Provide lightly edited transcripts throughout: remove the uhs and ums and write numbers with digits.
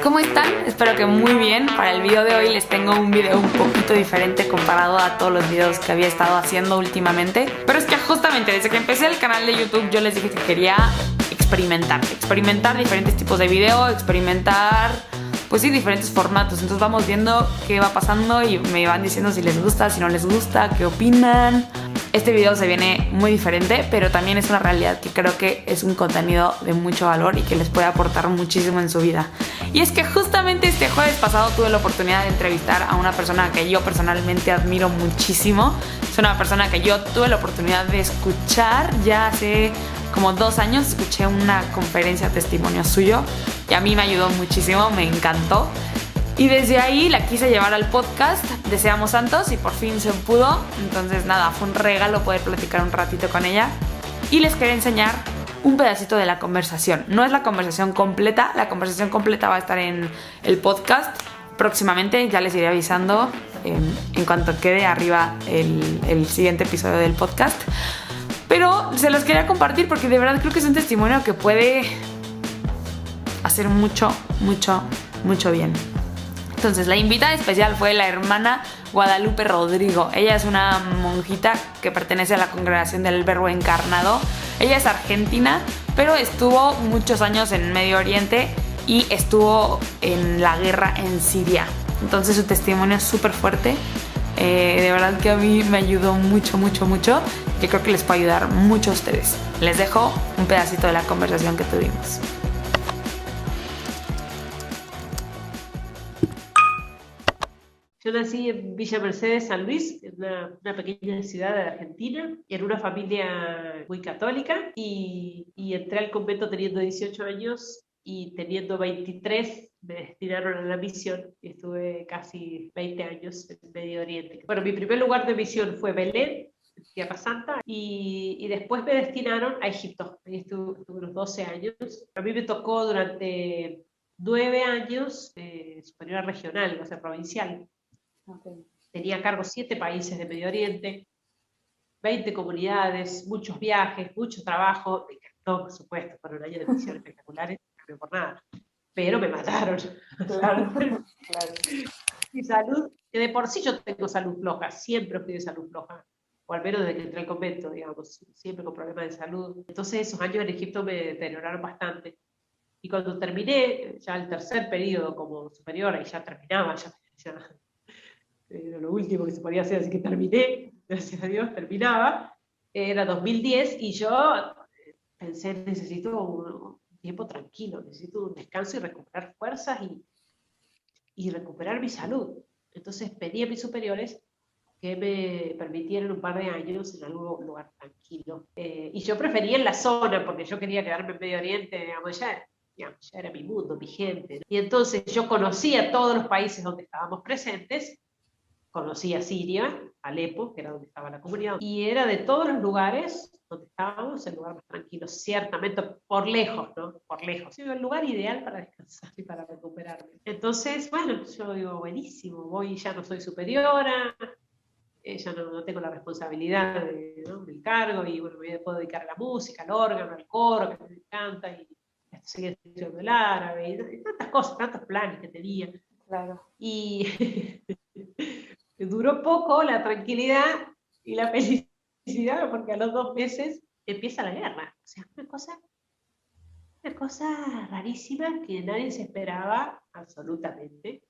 ¿Cómo están? Espero que muy bien. Para el video de hoy les tengo un video un poquito diferente comparado a todos los videos que había estado haciendo últimamente. Pero es que justamente desde que empecé el canal de YouTube yo les dije que quería experimentar diferentes tipos de video, experimentar, pues sí, diferentes formatos. Entonces vamos viendo qué va pasando y me van diciendo si les gusta, si no les gusta, qué opinan. Este video se viene muy diferente, pero también es una realidad que creo que es un contenido de mucho valor y que les puede aportar muchísimo en su vida. Y es que justamente este jueves pasado tuve la oportunidad de entrevistar a una persona que yo personalmente admiro muchísimo. Es una persona que yo tuve la oportunidad de escuchar ya hace como 2 años. Escuché una conferencia testimonio suyo y a mí me ayudó muchísimo, me encantó. Y desde ahí la quise llevar al podcast Deseamos Santos y por fin se pudo. Entonces nada, fue un regalo poder platicar un ratito con ella. Y les quería enseñar un pedacito de la conversación. No es la conversación completa va a estar en el podcast próximamente. Ya les iré avisando en cuanto quede arriba el siguiente episodio del podcast. Pero se los quería compartir porque de verdad creo que es un testimonio que puede hacer mucho bien. Entonces, la invitada especial fue la hermana Guadalupe Rodrigo. Ella es una monjita que pertenece a la Congregación del Verbo Encarnado. Ella es argentina, pero estuvo muchos años en Medio Oriente y estuvo en la guerra en Siria. Entonces, su testimonio es súper fuerte. De verdad que a mí me ayudó mucho. Yo creo que les puede ayudar mucho a ustedes. Les dejo un pedacito de la conversación que tuvimos. Yo nací en Villa Mercedes, San Luis, en una pequeña ciudad de Argentina, en una familia muy católica, y entré al convento teniendo 18 años y teniendo 23 me destinaron a la misión y estuve casi 20 años en Medio Oriente. Bueno, mi primer lugar de misión fue Belén, Tierra Santa, y después me destinaron a Egipto. Ahí estuve unos 12 años. A mí me tocó durante 9 años superiora regional, o sea, provincial. Okay. Tenía a cargo 7 países de Medio Oriente, 20 comunidades, muchos viajes, mucho trabajo. Me encantó, por supuesto, para un año de misión espectaculares, no cambió por nada. Pero me mataron. Claro. Mi salud, que de por sí yo tengo salud floja, siempre fui de salud floja, o al menos desde que entré al convento, digamos, siempre con problemas de salud. Entonces esos años en Egipto me deterioraron bastante. Y cuando terminé ya el tercer periodo como superiora, y ya terminaba, ya era lo último que se podía hacer, así que terminé, gracias a Dios, terminaba, era 2010, y yo pensé, necesito un tiempo tranquilo, necesito un descanso y recuperar fuerzas y recuperar mi salud. Entonces pedí a mis superiores que me permitieran un par de años en algún lugar tranquilo. Y yo prefería en la zona, porque yo quería quedarme en Medio Oriente, digamos, ya era mi mundo, mi gente, ¿no? Y entonces yo conocía todos los países donde estábamos presentes. Conocí a Siria, Alepo, que era donde estaba la comunidad, y era de todos los lugares donde estábamos el lugar más tranquilo, ciertamente por lejos, ¿no? Por lejos. Sí, el lugar ideal para descansar y para recuperarme. Entonces, bueno, yo digo, buenísimo, voy, ya no soy superiora, ya no tengo la responsabilidad ¿no? del cargo, y bueno, me puedo dedicar a la música, al órgano, al coro, que me encanta, y seguir estudiando el árabe, y tantas cosas, tantos planes que tenía. Claro. Y duró poco la tranquilidad y la felicidad, porque a los 2 meses empieza la guerra. O sea, una cosa rarísima que nadie se esperaba, absolutamente.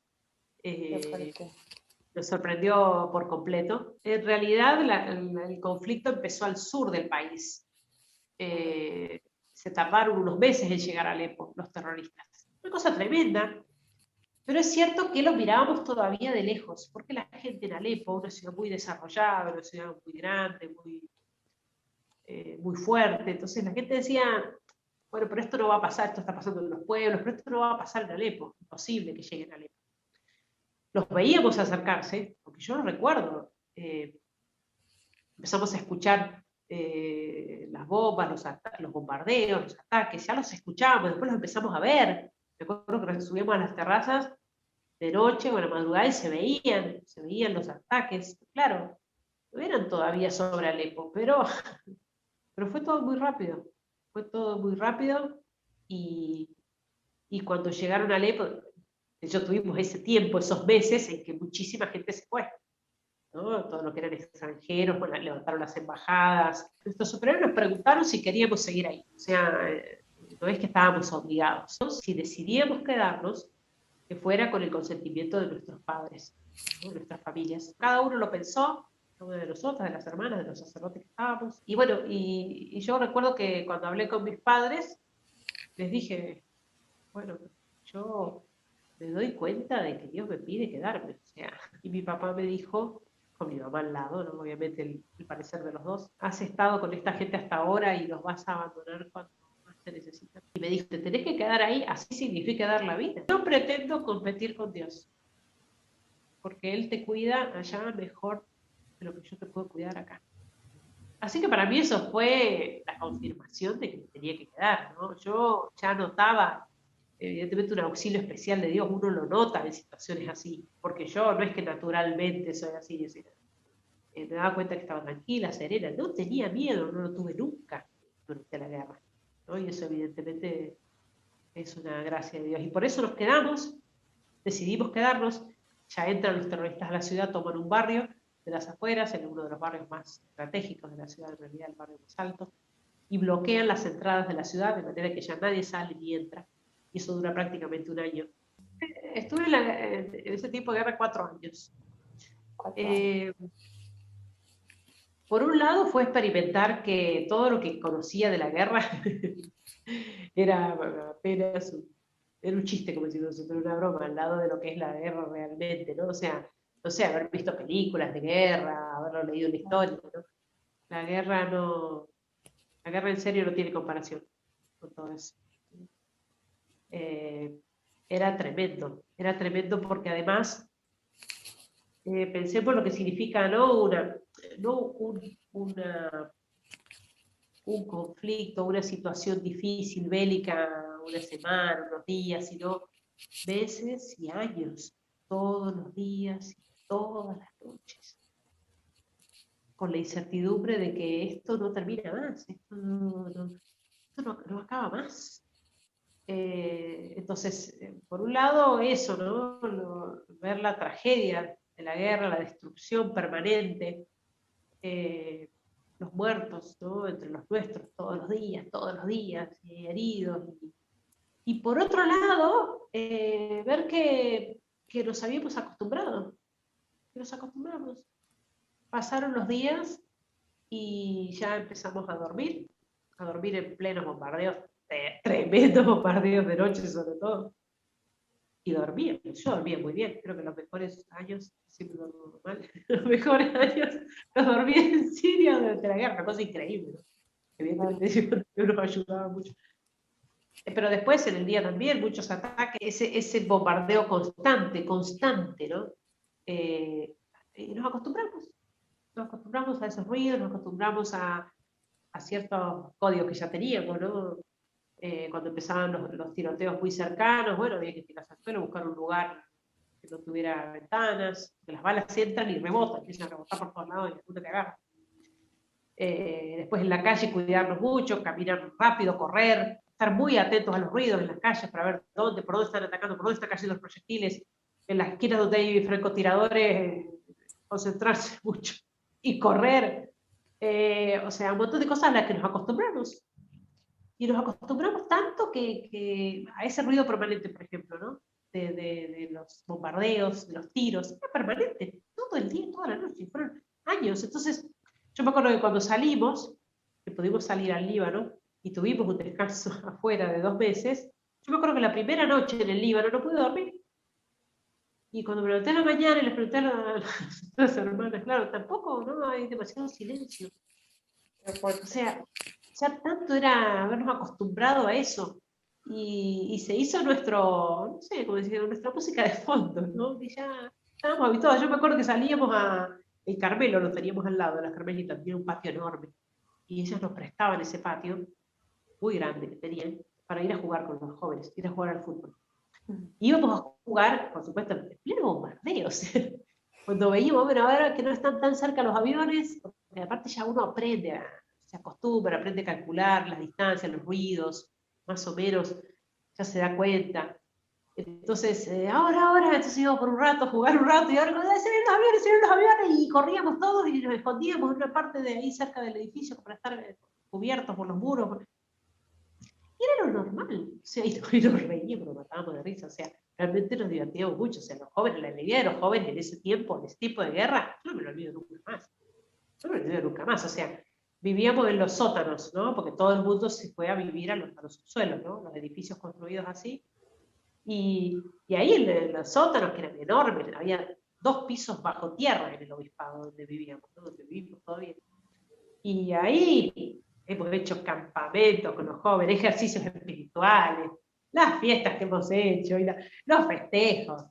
Nos sorprendió por completo. En realidad, el conflicto empezó al sur del país. Se tardaron unos meses en llegar a Alepo, los terroristas. Una cosa tremenda. Pero es cierto que los mirábamos todavía de lejos, porque la gente en Alepo, una ciudad muy desarrollada, una ciudad muy grande, muy fuerte, entonces la gente decía, bueno, pero esto no va a pasar, esto está pasando en los pueblos, pero esto no va a pasar en Alepo, imposible que lleguen a Alepo. Los veíamos acercarse, porque yo no recuerdo, empezamos a escuchar las bombas, los bombardeos, los ataques, ya los escuchábamos, después los empezamos a ver. Me acuerdo que nos subíamos a las terrazas de noche o a la madrugada y se veían los ataques. Claro, no eran todavía sobre Alepo, pero fue todo muy rápido. Fue todo muy rápido. y cuando llegaron a Alepo, ellos tuvimos ese tiempo, esos meses en que muchísima gente se fue, ¿no? Todo lo que eran extranjeros, bueno, levantaron las embajadas. Nuestros superiores nos preguntaron si queríamos seguir ahí. O sea, no es que estábamos obligados, ¿no? Si decidíamos quedarnos, que fuera con el consentimiento de nuestros padres, ¿no? De nuestras familias. Cada uno lo pensó, uno de nosotras, de las hermanas, de los sacerdotes que estábamos. Y bueno, y yo recuerdo que cuando hablé con mis padres, les dije, bueno, yo me doy cuenta de que Dios me pide quedarme. O sea, y mi papá me dijo, con mi mamá al lado, ¿no? Obviamente el parecer de los dos, has estado con esta gente hasta ahora y los vas a abandonar cuando más te necesitan. Y me dijo, te tenés que quedar ahí, así significa dar la vida. No pretendo competir con Dios, porque Él te cuida allá mejor de lo que yo te puedo cuidar acá. Así que para mí eso fue la confirmación de que me tenía que quedar, ¿no? Yo ya notaba, evidentemente un auxilio especial de Dios, uno lo nota en situaciones así, porque yo no es que naturalmente soy así, me daba cuenta que estaba tranquila, serena, no tenía miedo, no lo tuve nunca durante la guerra, ¿no? Y eso evidentemente es una gracia de Dios. Y por eso nos quedamos, decidimos quedarnos, ya entran los terroristas a la ciudad, toman un barrio de las afueras, en uno de los barrios más estratégicos de la ciudad, en realidad el barrio más alto, y bloquean las entradas de la ciudad, de manera que ya nadie sale ni entra, y eso dura prácticamente un año. Estuve en ese tiempo de guerra 4 años. Por un lado fue experimentar que todo lo que conocía de la guerra era apenas era un chiste, como si fuese una broma, al lado de lo que es la guerra realmente, ¿no? O sea, no sé, haber visto películas de guerra, haberlo leído en la historia, ¿no? La guerra no, la guerra en serio no tiene comparación con todo eso. Eh, era tremendo porque además pensé por lo que significa, ¿no? Una, un conflicto, una situación difícil, bélica, una semana, unos días, sino meses y años, todos los días y todas las noches, con la incertidumbre de que esto no termina más, esto no acaba más. Entonces, por un lado, eso, ¿no? Ver la tragedia de la guerra, la destrucción permanente, los muertos, ¿no? Entre los nuestros, todos los días, y heridos. Y por otro lado, ver que nos habíamos acostumbrado, que nos acostumbramos. Pasaron los días y ya empezamos a dormir en plenos bombardeos, tremendos bombardeos de noche sobre todo. Y dormía, yo dormía muy bien, creo que los mejores años, siempre duermo mal, los mejores años los dormí en Siria durante la guerra, una cosa increíble, ¿no? Evidentemente yo nos ayudaba mucho. Pero después en el día también, muchos ataques, ese bombardeo constante, ¿no? Y nos acostumbramos a esos ruidos, nos acostumbramos a ciertos códigos que ya teníamos, ¿no? Cuando empezaban los tiroteos muy cercanos, bueno, había que tirarse al suelo, buscar un lugar que no tuviera ventanas, que las balas entran y rebotan, empiezan a rebotar por todos lados y la puta te agarra. Después en la calle cuidarnos mucho, caminar rápido, correr, estar muy atentos a los ruidos en las calles para ver por dónde están atacando, por dónde están cayendo los proyectiles, en las esquinas donde hay francotiradores, concentrarse mucho y correr. O sea, un montón de cosas a las que nos acostumbramos. Y nos acostumbramos tanto que a ese ruido permanente, por ejemplo, ¿no? De los bombardeos, de los tiros, era permanente, todo el día, toda la noche, fueron años. Entonces, yo me acuerdo que cuando salimos, que pudimos salir al Líbano, y tuvimos un descanso afuera de 2 meses, yo me acuerdo que la primera noche en el Líbano no pude dormir. Y cuando me levanté en la mañana y les pregunté a las hermanas, claro, tampoco, ¿no? Hay demasiado silencio. O sea, ya tanto era habernos acostumbrado a eso. Y se hizo nuestro, no sé, como decir, nuestra música de fondo, ¿no? Y ya estábamos habituados. Yo me acuerdo que salíamos a el Carmelo, lo teníamos al lado, de las Carmelitas, tenía un patio enorme. Y ellas nos prestaban ese patio, muy grande que tenían, para ir a jugar con los jóvenes, ir a jugar al fútbol. Íbamos a jugar, por supuesto, en pleno bombardeo. Cuando veíamos, bueno, ahora que no están tan cerca los aviones, porque aparte ya uno aprende, se acostumbra, aprende a calcular las distancias, los ruidos, más o menos ya se da cuenta. Entonces, ahora, entonces íbamos por un rato, a jugar un rato, y ahora, se vienen los aviones, y corríamos todos y nos escondíamos en una parte de ahí cerca del edificio para estar cubiertos por los muros. Y era lo normal, o sea, y nos reíamos, nos matábamos de risa, o sea, realmente nos divertíamos mucho, o sea, los jóvenes, la alegría de los jóvenes en ese tiempo, en ese tipo de guerra, yo no me lo olvido nunca más, o sea, vivíamos en los sótanos, ¿no? Porque todo el mundo se fue a vivir a los subsuelos, ¿no? Los edificios construidos así, y ahí en los sótanos, que eran enormes, había 2 pisos bajo tierra en el obispado donde vivíamos, ¿no? Donde vivimos todavía. Y ahí hemos hecho campamentos con los jóvenes, ejercicios espirituales, las fiestas que hemos hecho, los festejos,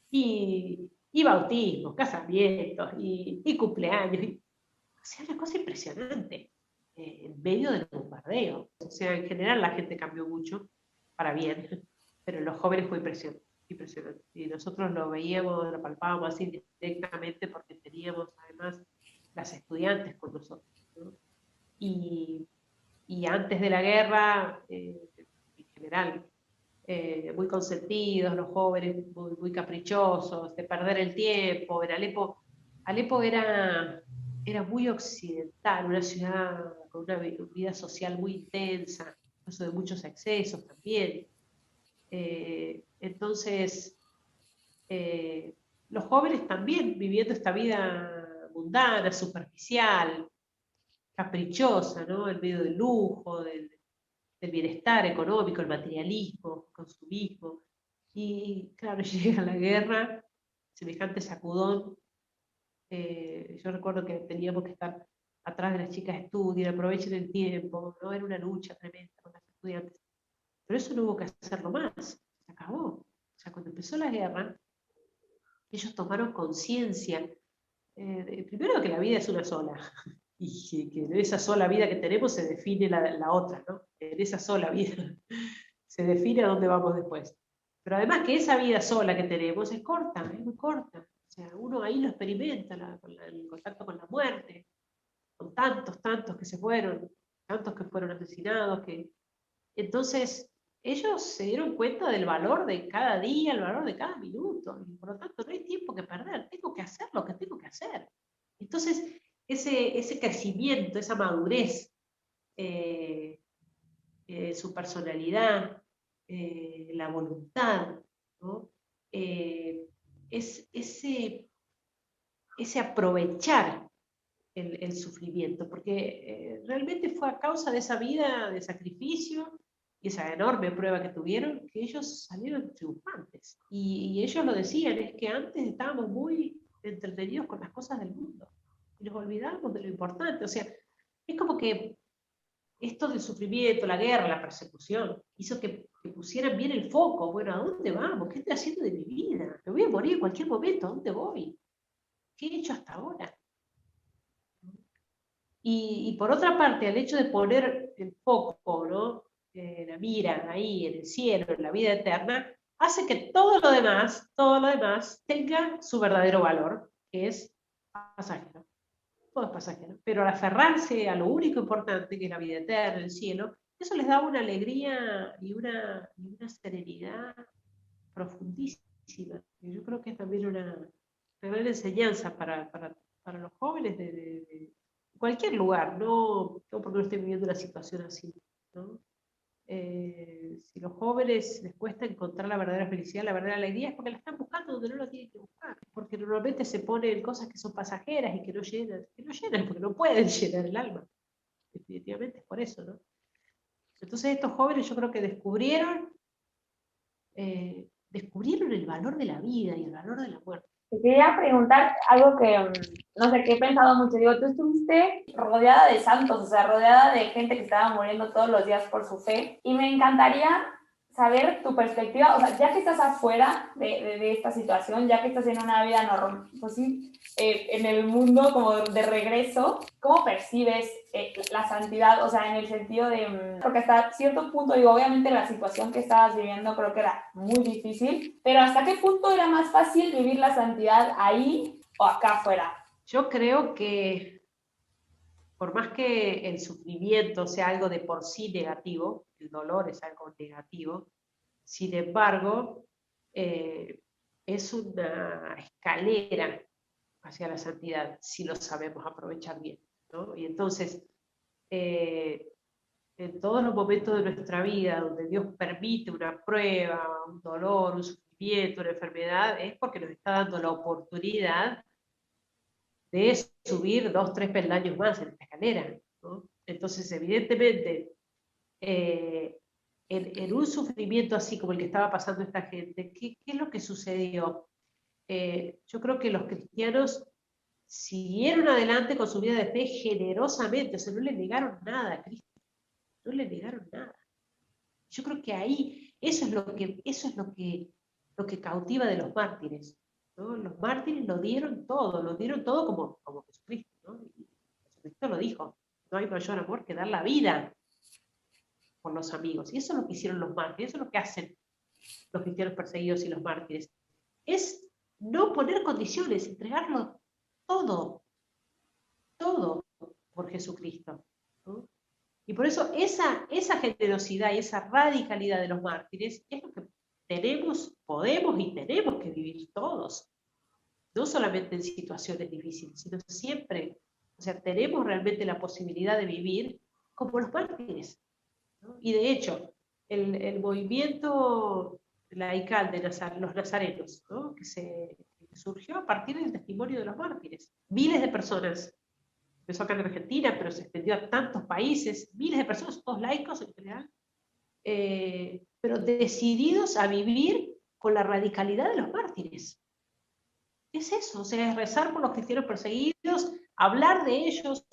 y bautismos, casamientos, y cumpleaños. O sea, una cosa impresionante, en medio del bombardeo. O sea, en general la gente cambió mucho, para bien, pero en los jóvenes fue impresionante. Impresionante. Y nosotros lo veíamos, lo palpábamos así directamente porque teníamos además las estudiantes con nosotros, ¿no? Y antes de la guerra, en general, muy consentidos, los jóvenes muy caprichosos, de perder el tiempo. En Alepo era muy occidental, una ciudad con una vida social muy intensa, eso de muchos excesos también. Entonces, los jóvenes también viviendo esta vida mundana, superficial, caprichosa, ¿no? En medio del lujo, del bienestar económico, el materialismo, el consumismo. Y claro, llega la guerra, semejante sacudón. Yo recuerdo que teníamos que estar atrás de las chicas, estudien, aprovechen el tiempo, ¿no? Era una lucha tremenda con las estudiantes. Pero eso no hubo que hacerlo más, se acabó. O sea, cuando empezó la guerra, ellos tomaron conciencia, primero que la vida es una sola, y que en esa sola vida que tenemos se define la otra, ¿no? En esa sola vida se define a dónde vamos después. Pero además que esa vida sola que tenemos es corta, es muy corta. O sea, uno ahí lo experimenta, el contacto con la muerte, con tantos que se fueron, tantos que fueron asesinados, que... Entonces, ellos se dieron cuenta del valor de cada día, el valor de cada minuto, y por lo tanto no hay tiempo que perder, tengo que hacer lo que tengo que hacer. Entonces, ese crecimiento, esa madurez, su personalidad, la voluntad, ¿no? Es ese aprovechar el sufrimiento, porque realmente fue a causa de esa vida de sacrificio y esa enorme prueba que tuvieron que ellos salieron triunfantes. Y ellos lo decían, es que antes estábamos muy entretenidos con las cosas del mundo y nos olvidábamos de lo importante. O sea, es como que esto del sufrimiento, la guerra, la persecución, hizo que pusieran bien el foco. Bueno, ¿a dónde vamos? ¿Qué estoy haciendo de mi vida? Me voy a morir en cualquier momento, ¿a dónde voy? ¿Qué he hecho hasta ahora? Y por otra parte, el hecho de poner el foco, ¿no? La mira ahí en el cielo, en la vida eterna, hace que todo lo demás tenga su verdadero valor, que es pasajero. Todo es pasajero. Pero al aferrarse a lo único importante, que es la vida eterna, el cielo, eso les da una alegría y una serenidad profundísima. Y yo creo que es también una gran enseñanza para los jóvenes de cualquier lugar, no porque no estén viviendo una situación así, ¿no? Si los jóvenes les cuesta encontrar la verdadera felicidad, la verdadera alegría, es porque la están buscando donde no la tienen que buscar, porque normalmente se ponen cosas que son pasajeras y que no llenan porque no pueden llenar el alma, definitivamente es por eso, ¿no? Entonces estos jóvenes yo creo que descubrieron el valor de la vida y el valor de la muerte. Te quería preguntar algo que, no sé, que he pensado mucho. Digo, tú estuviste rodeada de santos, o sea, rodeada de gente que estaba muriendo todos los días por su fe. Y me encantaría saber tu perspectiva, o sea, ya que estás afuera de esta situación, ya que estás en una vida normal, pues sí, en el mundo como de regreso, ¿cómo percibes la santidad? O sea, en el sentido de, porque hasta cierto punto, digo, obviamente la situación que estabas viviendo creo que era muy difícil, pero ¿hasta qué punto era más fácil vivir la santidad ahí o acá afuera? Yo creo que por más que el sufrimiento sea algo de por sí negativo, el dolor es algo negativo, sin embargo, es una escalera hacia la santidad, si lo sabemos aprovechar bien, ¿no? Y entonces, en todos los momentos de nuestra vida donde Dios permite una prueba, un dolor, un sufrimiento, una enfermedad, es porque nos está dando la oportunidad de subir 2, 3 peldaños más en esta escalera, ¿no? Entonces, evidentemente, en un sufrimiento así como el que estaba pasando esta gente, ¿qué es lo que sucedió? Yo creo que los cristianos siguieron adelante con su vida de fe generosamente, o sea, no le negaron nada a Cristo, no le negaron nada. Yo creo que ahí, eso es lo que cautiva de los mártires, ¿no? Los mártires lo dieron todo como Jesucristo, ¿no? Y Jesucristo lo dijo, no hay mayor amor que dar la vida por los amigos. Y eso es lo que hicieron los mártires, eso es lo que hacen los cristianos perseguidos y los mártires. Es no poner condiciones, entregarlo todo por Jesucristo, ¿no? Y por eso esa generosidad y esa radicalidad de los mártires es lo que podemos y tenemos que vivir todos. No solamente en situaciones difíciles, sino siempre. O sea, tenemos realmente la posibilidad de vivir como los mártires, ¿no? Y de hecho, el movimiento laical de los nazarenos, ¿no? que surgió a partir del testimonio de los mártires. Miles de personas. Empezó acá en Argentina, pero se extendió a tantos países, miles de personas, todos laicos en general, pero decididos a vivir con la radicalidad de los mártires. Es eso, o sea, es rezar por los cristianos perseguidos, hablar de ellos,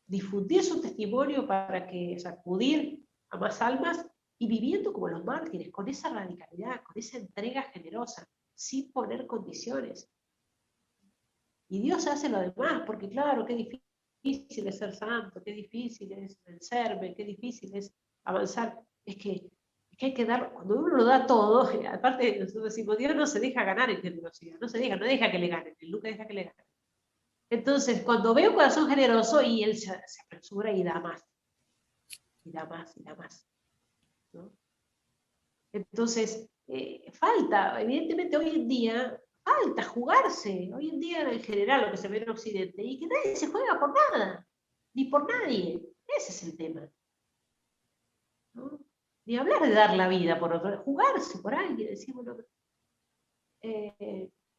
difundir su testimonio para que sacudir a más almas y viviendo como los mártires, con esa radicalidad, con esa entrega generosa, sin poner condiciones. Y Dios hace lo demás, porque claro, qué difícil es ser santo, qué difícil es vencerme, qué difícil es avanzar. Es que hay que dar, cuando uno lo da todo, aparte nosotros decimos, Dios no se deja ganar en generosidad, no deja que le ganen, Él nunca deja que le ganen. Entonces, cuando veo un corazón generoso, y Él se apresura y da más, y da más, y da más, ¿no? Entonces, falta, evidentemente hoy en día, falta jugarse, hoy en día en general lo que se ve en Occidente, y que nadie se juega por nada, ni por nadie, ese es el tema, ¿no? Ni hablar de dar la vida por otro, jugarse por alguien, decir, bueno,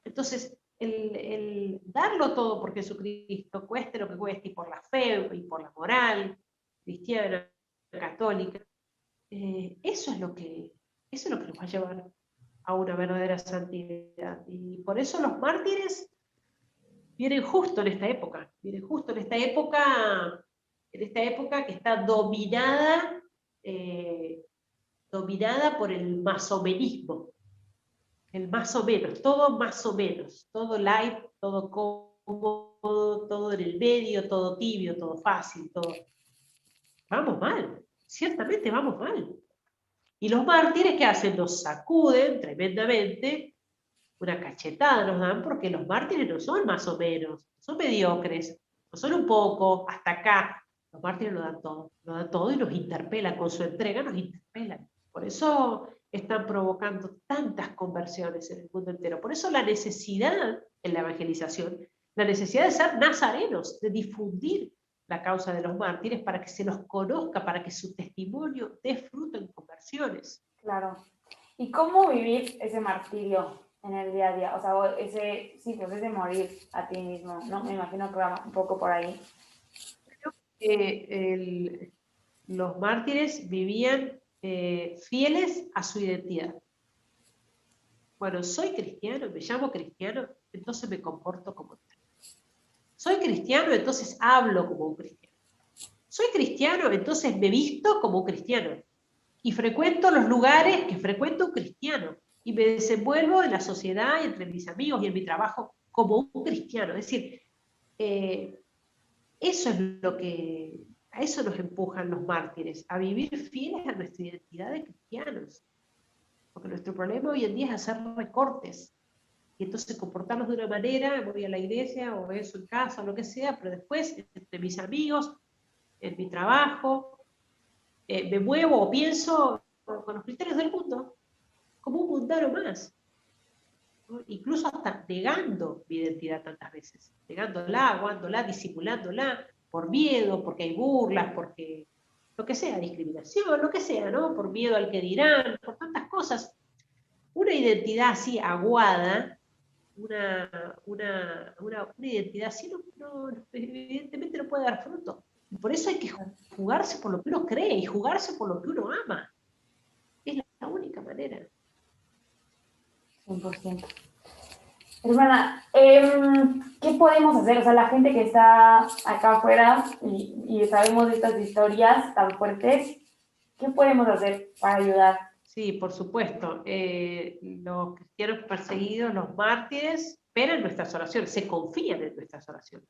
entonces, el darlo todo por Jesucristo, cueste lo que cueste, y por la fe, y por la moral cristiana, católica, eso es lo que nos va a llevar a una verdadera santidad. Y por eso los mártires vienen justo en esta época, que está dominada por el masomenismo. El más o menos, todo light, todo cómodo, todo en el medio, todo tibio, todo fácil, todo. Vamos mal, ciertamente vamos mal. Y los mártires, ¿qué hacen? Nos sacuden tremendamente, una cachetada nos dan, porque los mártires no son más o menos, son mediocres, no son un poco, hasta acá. Los mártires lo dan todo y nos interpelan, con su entrega nos interpelan. Por eso están provocando tantas conversiones en el mundo entero. Por eso la necesidad en la evangelización, la necesidad de ser nazarenos, de difundir la causa de los mártires para que se los conozca, para que su testimonio dé fruto en conversiones. Claro. ¿Y cómo vivir ese martirio en el día a día? O sea, ese morir a ti mismo, ¿no? Me imagino que va un poco por ahí. Los mártires vivían fieles a su identidad. Bueno, soy cristiano, me llamo cristiano, entonces me comporto como tal. Soy cristiano, entonces hablo como un cristiano. Soy cristiano, entonces me visto como un cristiano. Y frecuento los lugares que frecuenta un cristiano. Y me desenvuelvo en la sociedad y entre mis amigos y en mi trabajo como un cristiano. Es decir, eso es a eso nos empujan los mártires, a vivir fieles a nuestra identidad de cristianos. Porque nuestro problema hoy en día es hacer recortes. Y entonces comportarnos de una manera, voy a la iglesia o eso en casa o lo que sea, pero después entre mis amigos en mi trabajo, me muevo o pienso con los criterios del mundo, como un mundano más, ¿no? Incluso hasta negando mi identidad tantas veces, negándola, aguándola, disimulándola, por miedo, porque hay burlas, porque lo que sea, discriminación, lo que sea, ¿no? Por miedo al que dirán, por tantas cosas. Una identidad así aguada, una identidad así evidentemente no puede dar fruto. Y por eso hay que jugarse por lo que uno cree y jugarse por lo que uno ama. Es la única manera. 100%. Hermana, ¿qué podemos hacer? O sea, la gente que está acá afuera y sabemos de estas historias tan fuertes, ¿qué podemos hacer para ayudar? Sí, por supuesto. Los cristianos perseguidos, los mártires, esperan nuestras oraciones, se confían en nuestras oraciones.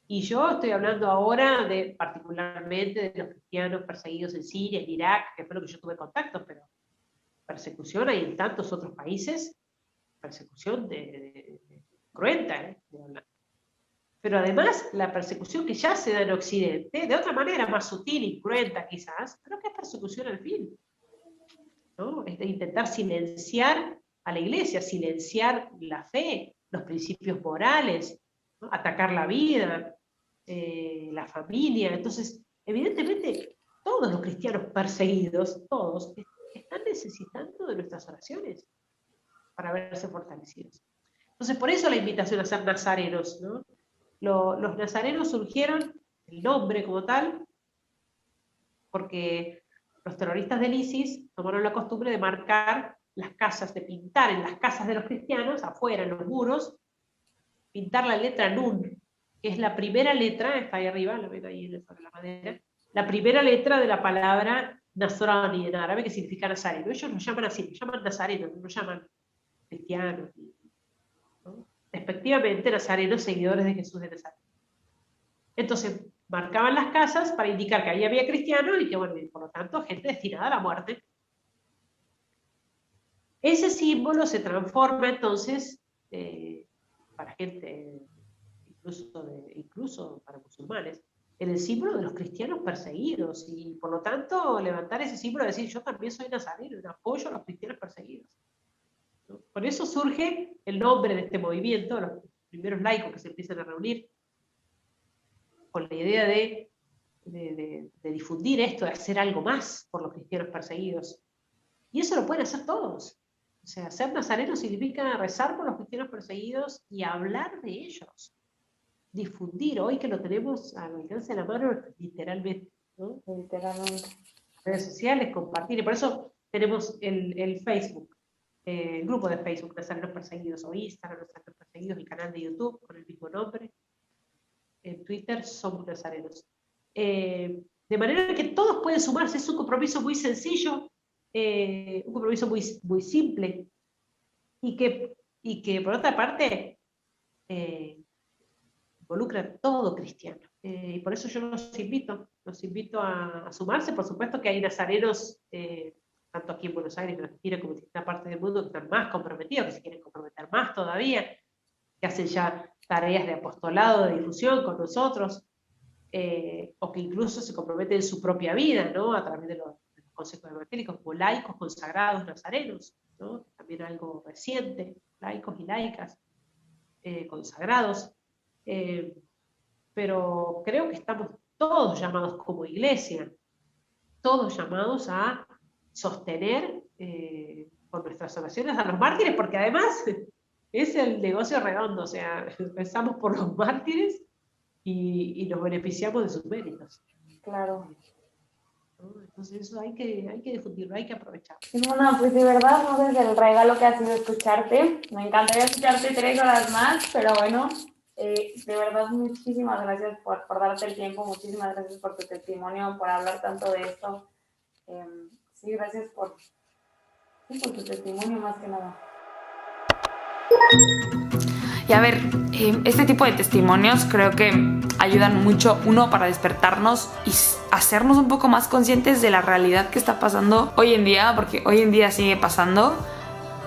Y yo estoy hablando ahora particularmente de los cristianos perseguidos en Siria, en Irak, que fue lo que yo tuve contacto, pero persecución hay en tantos otros países, persecución cruenta, pero además la persecución que ya se da en Occidente, de otra manera más sutil y cruenta quizás, pero que es persecución al fin, ¿no? Es de intentar silenciar a la iglesia, silenciar la fe, los principios morales, ¿no? Atacar la vida, la familia. Entonces, evidentemente, todos los cristianos perseguidos, todos, están necesitando de nuestras oraciones para verse fortalecidos. Entonces, por eso la invitación a ser nazarenos, ¿no? Los nazarenos surgieron, el nombre como tal, porque los terroristas del ISIS tomaron la costumbre de marcar las casas, de pintar en las casas de los cristianos, afuera, en los muros, pintar la letra Nun, que es la primera letra, está ahí arriba, la ven ahí sobre la madera, la primera letra de la palabra Nasrani en árabe, que significa nazareno. Ellos lo llaman así, lo llaman nazarenos, no lo llaman cristianos, ¿no? Respectivamente, nazarenos, seguidores de Jesús de Nazaret. Entonces, marcaban las casas para indicar que ahí había cristianos y que, bueno, por lo tanto, gente destinada a la muerte. Ese símbolo se transforma entonces, para gente, incluso para musulmanes, en el símbolo de los cristianos perseguidos, y por lo tanto levantar ese símbolo y decir, yo también soy nazareno, en apoyo a los cristianos perseguidos, ¿no? Por eso surge el nombre de este movimiento, los primeros laicos que se empiezan a reunir, con la idea de difundir esto, de hacer algo más por los cristianos perseguidos. Y eso lo pueden hacer todos. O sea, ser nazareno significa rezar por los cristianos perseguidos y hablar de ellos. Difundir, hoy que lo tenemos al alcance de la mano, literalmente, ¿no? Literalmente. Redes sociales, compartir. Y por eso tenemos el Facebook, el grupo de Facebook, Nazarenos Perseguidos, o Instagram, Nazarenos Perseguidos, el canal de YouTube con el mismo nombre. En Twitter somos nazarenos. De manera que todos pueden sumarse, es un compromiso muy sencillo, un compromiso muy, muy simple, y que por otra parte involucra a todo cristiano. Y por eso yo los invito a sumarse. Por supuesto que hay nazarenos, tanto aquí en Buenos Aires, en Argentina, como en distintas partes del mundo, que están más comprometidos, que se quieren comprometer más todavía, que hacen ya tareas de apostolado, de difusión con nosotros, o que incluso se comprometen en su propia vida, ¿no? A través de los consejos evangélicos, como laicos consagrados nazarenos, ¿no? También algo reciente, laicos y laicas consagrados. Pero creo que estamos todos llamados como iglesia, todos llamados a sostener con nuestras oraciones a los mártires, porque además es el negocio redondo, o sea, empezamos por los mártires y nos beneficiamos de sus méritos. Claro. ¿No? Entonces eso hay que difundirlo, hay que aprovecharlo. Simona, pues de verdad, no sé el regalo que ha sido escucharte. Me encantaría escucharte 3 horas más, pero bueno, de verdad muchísimas gracias por darte el tiempo, muchísimas gracias por tu testimonio, por hablar tanto de esto. Sí, gracias por tu testimonio más que nada. Y a ver, este tipo de testimonios creo que ayudan mucho, uno, para despertarnos y hacernos un poco más conscientes de la realidad que está pasando hoy en día, porque hoy en día sigue pasando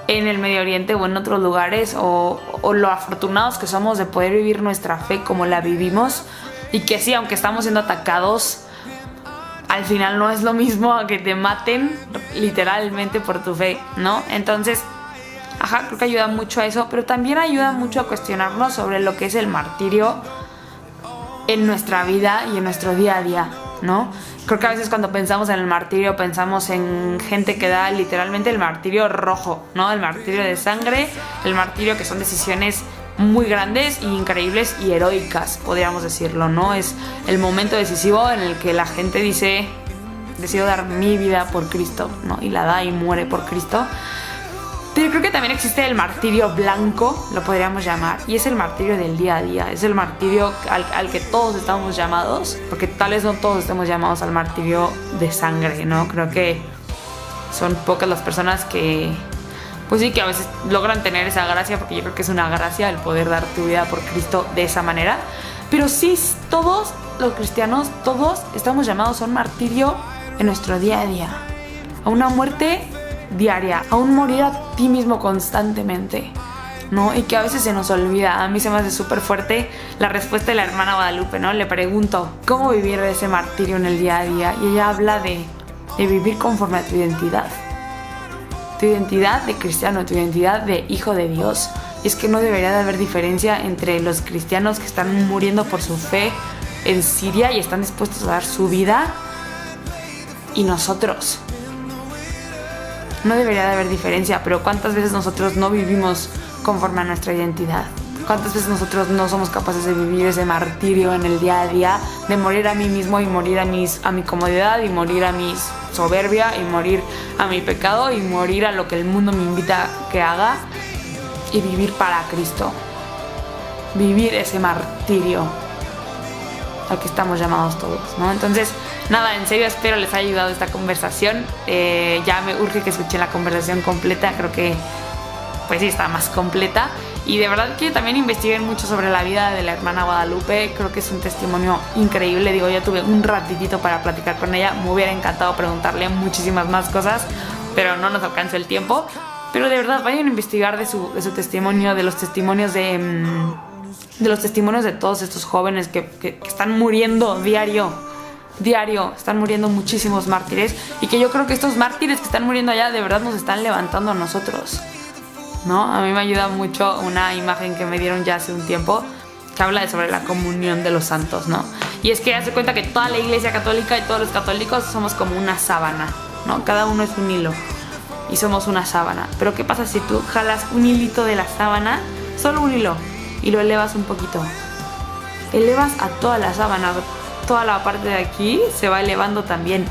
en el Medio Oriente o en otros lugares, o lo afortunados que somos de poder vivir nuestra fe como la vivimos, y que sí, aunque estamos siendo atacados, al final no es lo mismo a que te maten literalmente por tu fe, ¿no? Entonces, creo que ayuda mucho a eso, pero también ayuda mucho a cuestionarnos sobre lo que es el martirio en nuestra vida y en nuestro día a día, ¿no? Creo que a veces cuando pensamos en el martirio pensamos en gente que da literalmente el martirio rojo, ¿no? El martirio de sangre, el martirio que son decisiones muy grandes y increíbles y heroicas, podríamos decirlo, ¿no? Es el momento decisivo en el que la gente dice, decido dar mi vida por Cristo, ¿no? Y la da y muere por Cristo. Pero creo que también existe el martirio blanco, lo podríamos llamar, y es el martirio del día a día, es el martirio al que todos estamos llamados, porque tal vez no todos estemos llamados al martirio de sangre, ¿no? Creo que son pocas las personas que, pues sí, que a veces logran tener esa gracia, porque yo creo que es una gracia el poder dar tu vida por Cristo de esa manera. Pero sí, todos los cristianos, todos estamos llamados a un martirio en nuestro día a día, a una muerte diaria, a un morir a ti mismo constantemente, ¿no? Y que a veces se nos olvida. A mí se me hace súper fuerte la respuesta de la hermana Guadalupe, ¿no? Le pregunto, ¿cómo vivir ese martirio en el día a día? Y ella habla de vivir conforme a tu identidad de cristiano, tu identidad de hijo de Dios. Y es que no debería de haber diferencia entre los cristianos que están muriendo por su fe en Siria y están dispuestos a dar su vida y nosotros. No debería de haber diferencia, pero ¿cuántas veces nosotros no vivimos conforme a nuestra identidad? ¿Cuántas veces nosotros no somos capaces de vivir ese martirio en el día a día, de morir a mí mismo y morir a mi comodidad y morir a mi soberbia y morir a mi pecado y morir a lo que el mundo me invita a que haga y vivir para Cristo? Vivir ese martirio al que estamos llamados todos, ¿no? Entonces, nada, en serio espero les haya ayudado esta conversación. Ya me urge que escuchen la conversación completa, creo que pues sí está más completa. Y de verdad que también investiguen mucho sobre la vida de la hermana Guadalupe, creo que es un testimonio increíble. Digo, yo tuve un ratitito para platicar con ella, me hubiera encantado preguntarle muchísimas más cosas, pero no nos alcanza el tiempo. Pero de verdad, vayan a investigar de su testimonio, de los testimonios de todos estos jóvenes que están muriendo diario, están muriendo muchísimos mártires, y que yo creo que estos mártires que están muriendo allá de verdad nos están levantando a nosotros, ¿no? A mí me ayuda mucho una imagen que me dieron ya hace un tiempo que habla sobre la comunión de los santos, ¿no? Y es que hace cuenta que toda la iglesia católica y todos los católicos somos como una sábana, ¿no? Cada uno es un hilo y somos una sábana. Pero ¿qué pasa si tú jalas un hilito de la sábana, solo un hilo, y lo elevas un poquito? Elevas a toda la sábana, toda la parte de aquí se va elevando también.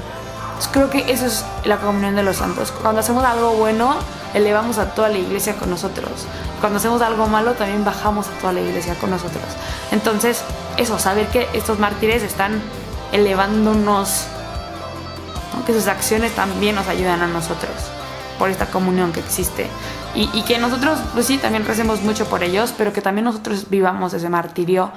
Entonces, creo que eso es la comunión de los santos. Cuando hacemos algo bueno, elevamos a toda la iglesia con nosotros. Cuando hacemos algo malo, también bajamos a toda la iglesia con nosotros. Entonces, eso, saber que estos mártires están elevándonos, ¿no? Que sus acciones también nos ayudan a nosotros por esta comunión que existe. Y que nosotros, pues sí, también recemos mucho por ellos, pero que también nosotros vivamos ese martirio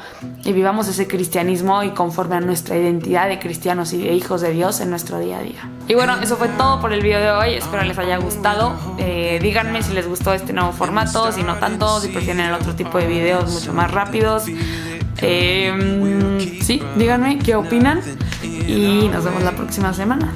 y vivamos ese cristianismo y conforme a nuestra identidad de cristianos y de hijos de Dios en nuestro día a día. Y bueno, eso fue todo por el video de hoy, espero les haya gustado. Díganme si les gustó este nuevo formato, si no tanto, si prefieren el otro tipo de videos mucho más rápidos. Sí, díganme qué opinan y nos vemos la próxima semana.